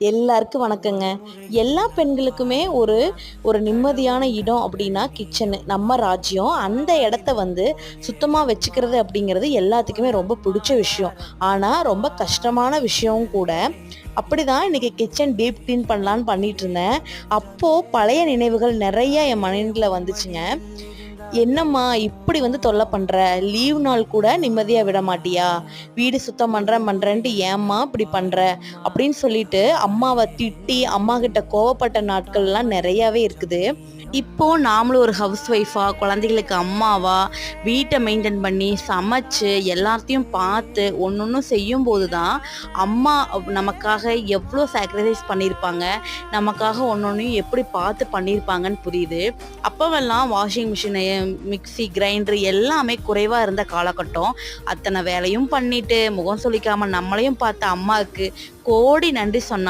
எல்லாருக்கும் வணக்கங்க. எல்லா பெண்களுக்குமே ஒரு ஒரு நிம்மதியான இடம் அப்படின்னா கிச்சனு. நம்ம ராஜ்யம். அந்த இடத்த சுத்தமா வச்சுக்கிறது அப்படிங்கிறது எல்லாத்துக்குமே ரொம்ப பிடிச்ச விஷயம். ஆனா ரொம்ப கஷ்டமான விஷயமும் கூட. அப்படிதான் இன்னைக்கு கிச்சன் டீப் கிளீன் பண்ணலான்னு பண்ணிட்டு இருந்தேன். அப்போ பழைய நினைவுகள் நெறைய என் மைண்ட்ல வந்துச்சுங்க. "என்னம்மா இப்படி தொல்ல பண்ற? லீவ் நாள் கூட நிம்மதியா விட மாட்டியா? வீடு சுத்தம் பண்றேன்ட்டு ஏம்மா இப்படி பண்ற?" அப்படின்னு சொல்லிட்டு அம்மாவ திட்டி, அம்மாகிட்ட கோவப்பட்ட நாட்கள்லாம் நெறையாவே இருக்குது. இப்போ நாமளும் ஒரு ஹவுஸ் ஒய்ஃபா, குழந்தைகளுக்கு அம்மாவா, வீட்ட மெயின்டெயின் பண்ணி, சமைச்சு, எல்லாத்தையும் பார்த்து ஒண்ணொண்ணும் செய்யும்போது தான், அம்மா நமக்காக எவ்வளோ சாக்ரிஃபைஸ் பண்ணியிருப்பாங்க, நமக்காக ஒண்ணொண்ணையும் எப்படி பார்த்து பண்ணியிருப்பாங்கன்னு புரியுது. அப்போவெல்லாம் வாஷிங் மிஷினு, மிக்ஸி, கிரைண்டர் எல்லாமே குறைவா இருந்த காலகட்டம். அத்தனை வேலையும் பண்ணிட்டு, முகம் சுளிக்காம நம்மளையும் பார்த்த அம்மாவுக்கு கோடி நன்றி சொன்னா